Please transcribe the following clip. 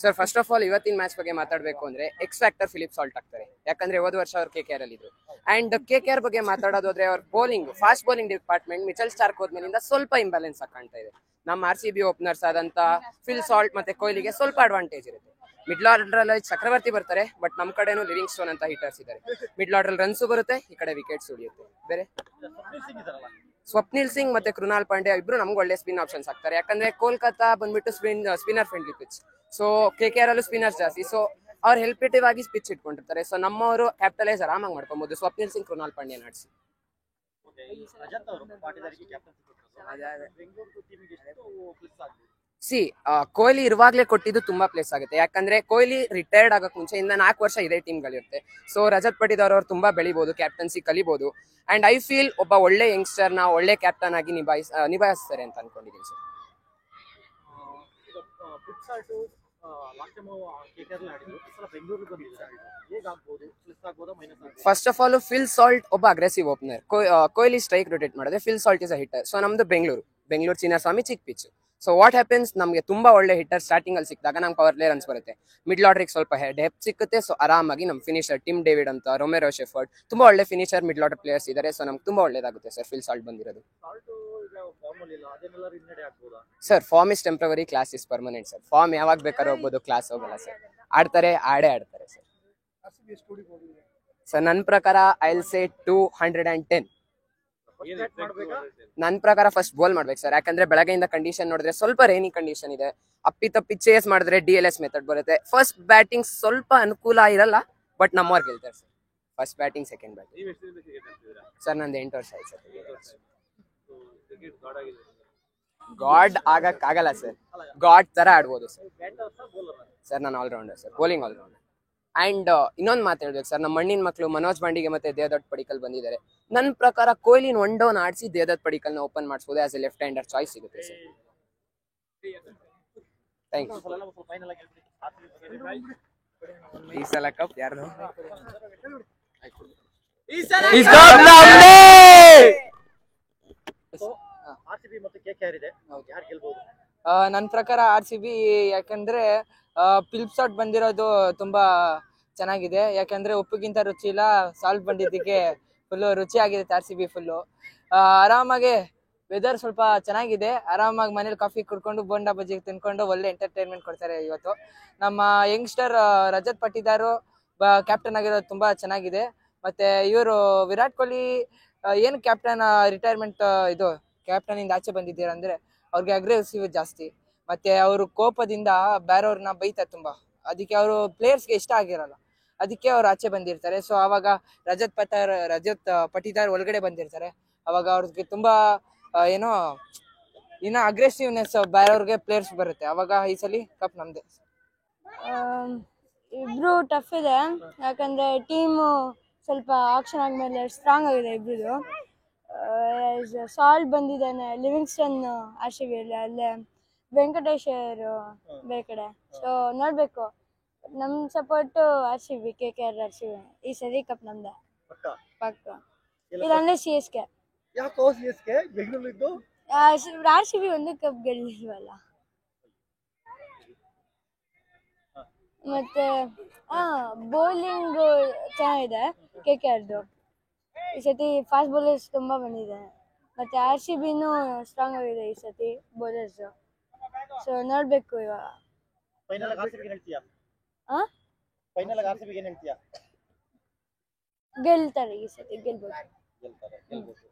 Sir first of all ಇವತ್ತಿನ match ಬಗ್ಗೆ ಮಾತಾಡಬೇಕು ಅಂದ್ರೆ ಎಕ್ಸ್ ಫ್ಯಾಕ್ಟರ್ ಫಿಲಿಪ್ ಸಾಲ್ಟ್ ಆಗ್ತಾರೆ. ಯಾಕಂದ್ರೆ ಹೋದ ವರ್ಷ ಅವ್ರು KKR ಅಲ್ಲಿ ಇದ್ರು. ಅಂಡ್ KKR ಬಗ್ಗೆ ಮಾತಾಡೋದಾದ್ರೆ ಅವ್ರ bowling fast bowling department Mitchell Starc ಹೋದ್ಮೇಲಿಂದ ಸ್ವಲ್ಪ ಇಂಬ್ಯಾಲೆನ್ಸ್ ಆಗಿ ಕಾಣ್ತಾ ಇದೆ. ನಮ್ಮ RCB ಓಪನರ್ಸ್ ಆದಂತ ಫಿಲ್ ಸಾಲ್ಟ್ ಮತ್ತೆ ಕೊಹ್ಲಿಗೆ ಸ್ವಲ್ಪ ಅಡ್ವಾಂಟೇಜ್ ಇರುತ್ತೆ. ಮಿಡ್ಲ್ ಆರ್ಡರ್ ಅಲ್ಲಿ ಚಕ್ರವರ್ತಿ ಬರ್ತಾರೆ, ಬಟ್ ನಮ್ ಕಡೆನೂ ಲಿವಿಂಗ್ ಸ್ಟೋನ್ ಅಂತ ಹಿಟರ್ಸ್ ಇದ್ದಾರೆ. ಮಿಡ್ಲ್ ಆರ್ಡರ್ ರನ್ಸ್ ಬರುತ್ತೆ, ಈ ಕಡೆ ವಿಕೆಟ್ಸ್ ಉಳಿಯುತ್ತೆ. ಬೇರೆ ಸ್ವಪ್ನಿಲ್ ಸಿಂಗ್ ಮತ್ತೆ ಕೃನಾಲ್ ಪಾಂಡ್ಯ ಇಬ್ರು ನಮ್ಗೆ ಒಳ್ಳೆ ಸ್ಪಿನ್ ಆಪ್ಷನ್ಸ್ ಆಗ್ತಾರೆ. ಯಾಕಂದ್ರೆ ಕೋಲ್ಕತ್ತಾ ಬಂದ್ಬಿಟ್ಟು spinner friendly pitch. So KKR ಅಲ್ಲೂ ಸ್ಪಿನ್ನರ್ಸ್ ಜಾಸ್ತಿ. ಸೊ ಅವ್ರು ಹೆಲ್ಪೇಟಿವ್ ಆಗಿ ಪಿಚ್ ಇಟ್ಕೊಂಡಿರ್ತಾರೆ. ಸೊ ನಮ್ಮವರು ಕ್ಯಾಪಿಟಲೈಸ್ ಆರಾಮಾಗಿ ಮಾಡ್ಕೊಬಹುದು ಸ್ವಪ್ನಿಲ್ ಸಿಂಗ್ ಕೃನಾಲ್ ಪಾಂಡ್ಯ ಆಡಿಸಿ. ಕೊಹ್ಲಿ ಇರುವಾಗ್ಲೇ ಕೊಟ್ಟಿದ್ದು ತುಂಬಾ ಪ್ಲೇಸ್ ಆಗುತ್ತೆ. ಯಾಕಂದ್ರೆ ಕೊಹ್ಲಿ ರಿಟೈರ್ಡ್ ಆಗಕ್ ಮುಂಚೆಯಿಂದ 4 ವರ್ಷ ಇದೇ ಟೀಮ್ ಗಳಿರುತ್ತೆ. ಸೊ ರಜತ್ ಪಟಿದಾರ್ ಅವರು ತುಂಬಾ ಬೆಳಿಬಹುದು, ಕ್ಯಾಪ್ಟನ್ಸಿ ಕಲಿಬಹುದು. ಅಂಡ್ ಐ ಫೀಲ್ ಒಬ್ಬ ಒಳ್ಳೆ ಯಂಗ್ಸ್ಟರ್ ನ ಒಳ್ಳೆ ಕ್ಯಾಪ್ಟನ್ ಆಗಿ ನಿಭಾಯಿಸ್ತಾರೆ ಅಂತ ಅನ್ಕೊಂಡಿದ್ದೀನಿ sir. First of all Phil Salt ಒಬ್ಬ aggressive opener. Kohli strike rotate ಮಾಡಿದ್ರೆ Phil Salt is a hitter. So ನಮ್ದು ಬೆಂಗಳೂರು ಚಿನ್ನಸ್ವಾಮಿ ಚಿಕ್ ಪಿಚ್. ಸೊ ವಾಟ್ ಹ್ಯಾಪನ್ಸ್, ನಮಗೆ ತುಂಬಾ ಒಳ್ಳೆ ಹಿಟ್ಟರ್ ಸ್ಟಾರ್ಟಿಂಗ್ ಅಲ್ಲಿ ಸಿಕ್ಕಿದಾಗ ನಮ್ಗೆ ಪವರ್ ಪ್ಲೇ ರನ್ಸ್ ಬರುತ್ತೆ. ಮಿಡ್ಲ್ ಆರ್ಡರ್ ಸ್ವಲ್ಪ ಡೆಪ್ತ್ ಸಿಕ್ಕುತ್ತೆ. ಸೊ ಆರಾಮಾಗಿ ನಮ್ ಫಿನಿಶರ್ ಟಿಮ್ ಡೇವಿಡ್ ಅಂತ, ರೊಮೆರೋ ಶೆಫರ್ಡ್ ತುಂಬಾ ಒಳ್ಳೆ ಫಿನಿಶರ್ ಮಿಡ್ಲ್ ಆರ್ಡರ್ ಪ್ಲೇಯರ್ಸ್ ಇದ್ದಾರೆ. ಸೊ ನಮ್ಗೆ ತುಂಬಾ ಒಳ್ಳೇದಾಗುತ್ತೆ ಸರ್ ಫಿಲ್ ಸಾಲ್ಟ್ ಬಂದಿರೋದು. Sir form is temporary, class is permanent sir. Form ಯಾವಾಗ ಬೇಕಾದ್ರೂ ಹೋಗ್ಬೋದು, ಕ್ಲಾಸ್ ಹೋಗಲ್ಲ ಸರ್. ಆಡ್ತಾರೆ ಸರ್. ಸರ್ ನನ್ನ ಪ್ರಕಾರ ಐ ವಿಲ್ ಸೇ 210. ನನ್ನ ಪ್ರಕಾರ ಫಸ್ಟ್ ಬೋಲ್ ಮಾಡ್ಬೇಕು ಸರ್. ಯಾಕಂದ್ರೆ ಬೆಳಗ್ಗೆಯಿಂದ ಕಂಡೀಷನ್ ನೋಡಿದ್ರೆ ಸ್ವಲ್ಪ ರೈನಿ ಕಂಡೀಷನ್ ಇದೆ. ಅಪ್ಪಿ ತಪ್ಪಿ ಚೇಸ್ ಮಾಡಿದ್ರೆ DLS ಮೆಥಡ್ ಬರುತ್ತೆ. ಫಸ್ಟ್ ಬ್ಯಾಟಿಂಗ್ ಸ್ವಲ್ಪ ಅನುಕೂಲ ಇರಲ್ಲ, ಬಟ್ ನಮ್ಮವ್ರು ಗೆಲ್ತಾರೆ sir. First batting, second batting. Sir ನಂದು 8 ವರ್ಷ ಆಯ್ತು ಸರ್. ಗಾಡ್ ಆಗಲ್ಲ ಸರ್, ಗಾಡ್ ತರ ಆಡ್ಬೋದು ಸರ್. ಸರ್ ನಾನು allrounder sir, bowling allrounder. And ಇನ್ನೊಂದು ಮಾತು ಹೇಳ್ಬೇಕು ಸರ್, ನಮ್ಮ ಮಣ್ಣಿನ ಮಕ್ಕಳು ಮನೋಜ್ ಬಾಂಡಿಗೆ ಮತ್ತೆ ದೇವದತ್ ಪಡಿಕಲ್ ಬಂದಿದ್ದಾರೆ. ನನ್ನ ಪ್ರಕಾರ ಕೊಹ್ಲಿನ 1 ಡೌನ್ ಆಡಿಸಿ ದೇವದತ್ ಪಡಿಕಲ್ನ ಓಪನ್ ಮಾಡಿಸಬಹುದು. As a left hander choice ಸಿಗುತ್ತೆ ಸರ್. Thank you. ಈ ಸಲ ಕಪ್ ಯಾರ್ದು? ನನ್ನ ಪ್ರಕಾರ RCB. ಯಾಕಂದ್ರೆ ಫಿಲಿಪ್ ಸಾಲ್ಟ್ ಬಂದಿರೋದು ತುಂಬಾ ಚೆನ್ನಾಗಿದೆ. ಯಾಕಂದ್ರೆ ಉಪ್ಪಿಗಿಂತ ರುಚಿ ಇಲ್ಲ, ಸಾಲ್ಟ್ ಬಂದಿದ್ದಕ್ಕೆ ಫುಲ್ಲು ರುಚಿ ಆಗಿದೆ RCB ಫುಲ್ಲು. ಆರಾಮಾಗಿ ವೆದರ್ ಸ್ವಲ್ಪ ಚೆನ್ನಾಗಿದೆ. ಆರಾಮಾಗಿ ಮನೇಲಿ ಕಾಫಿ ಕುಡ್ಕೊಂಡು ಬೋಂಡಾ ಬಜ್ಜಿ ತಿನ್ಕೊಂಡು ಒಳ್ಳೆ ಎಂಟರ್ಟೈನ್ಮೆಂಟ್ ಕೊಡ್ತಾರೆ ಇವತ್ತು. ನಮ್ಮ ಯಂಗ್ಸ್ಟರ್ ರಜತ್ ಪಟಿದಾರು ಕ್ಯಾಪ್ಟನ್ ಆಗಿರೋದು ತುಂಬಾ ಚೆನ್ನಾಗಿದೆ. ಮತ್ತೆ ಇವರು ವಿರಾಟ್ ಕೊಹ್ಲಿ ಏನು ಕ್ಯಾಪ್ಟನ್ ರಿಟೈರ್ಮೆಂಟ್ ಇದು ಕ್ಯಾಪ್ಟನ್ ಇಂದ ಆಚೆ ಬಂದಿದ್ದೀರ ಅಂದ್ರೆ ಅವ್ರಿಗೆ ಅಗ್ರೆಸಿವ್ ಜಾಸ್ತಿ. ಮತ್ತೆ ಅವರು ಕೋಪದಿಂದ ಬೇರೆಯವ್ರನ್ನ ಬೈತಾರೆ ತುಂಬಾ. ಅದಕ್ಕೆ ಅವರು ಪ್ಲೇಯರ್ಸ್ಗೆ ಇಷ್ಟ ಆಗಿರಲ್ಲ, ಅದಕ್ಕೆ ಅವ್ರು ಆಚೆ ಬಂದಿರ್ತಾರೆ. ಸೊ ಅವಾಗ ರಜತ್ ಪಟಿದಾರ್ ಒಳಗಡೆ ಬಂದಿರ್ತಾರೆ. ಅವಾಗ ಅವ್ರಿಗೆ ತುಂಬಾ ಏನೋ ಇನ್ನ ಅಗ್ರೆಸಿವ್ನೆಸ್ ಬೇರೆಯವ್ರಿಗೆ ಪ್ಲೇಯರ್ಸ್ ಬರುತ್ತೆ. ಅವಾಗ ಈ ಸಲ ಕಪ್ ನಮ್ದೆ. ಇಬ್ರು ಟಫ್ ಇದೆ. ಯಾಕಂದ್ರೆ ಟೀಮು ಸ್ವಲ್ಪ ಆಕ್ಷನ್ ಆದ್ಮೇಲೆ ಸ್ಟ್ರಾಂಗ್ ಆಗಿದೆ ಇಬ್ರದು. ಸಾಲ್ಟ್ ಬಂದಿದ್ದಾನೆ, ಲಿವಿಂಗ್ಸ್ಟನ್ RCB ಅಲ್ಲಿ, ಅಲ್ಲೇ ವೆಂಕಟೇಶ್ ಬೇಕಡೆ. ಸೊ ನೋಡ್ಬೇಕು. ನಮ್ ಸಪೋರ್ಟ್ RCB, KKR RCB. ಈ ಸರಿ ಕಪ್ ನಮ್ದೆ ಪಕ್ಕ. ಇಲ್ಲಾಂದ್ರೆ CSK. RCB ಒಂದು ಕಪ್ ಗೆಲ್ಲಿಲ್ವಲ್ಲ. ಮತ್ತೆ ಬೌಲಿಂಗ್ ಚೆನ್ನಾಗಿದೆ KKRದು. ಈ ಸತಿ ಫಾಸ್ಟ್ ಬೌಲರ್ಸ್ ತುಂಬಾ ಬಂದಿದೆ. ಮತ್ತೆ RCBನೂ ಸ್ಟ್ರಾಂಗ್ ಆಗಿದೆ ಈ ಸತಿ ಬೌಲರ್ಸ್. ಸೊ ನೋಡ್ಬೇಕು ಇವಾಗ. ಗೆಲ್ತಾರೆ ಈ ಸತಿ, ಗೆಲ್ಬೋದು.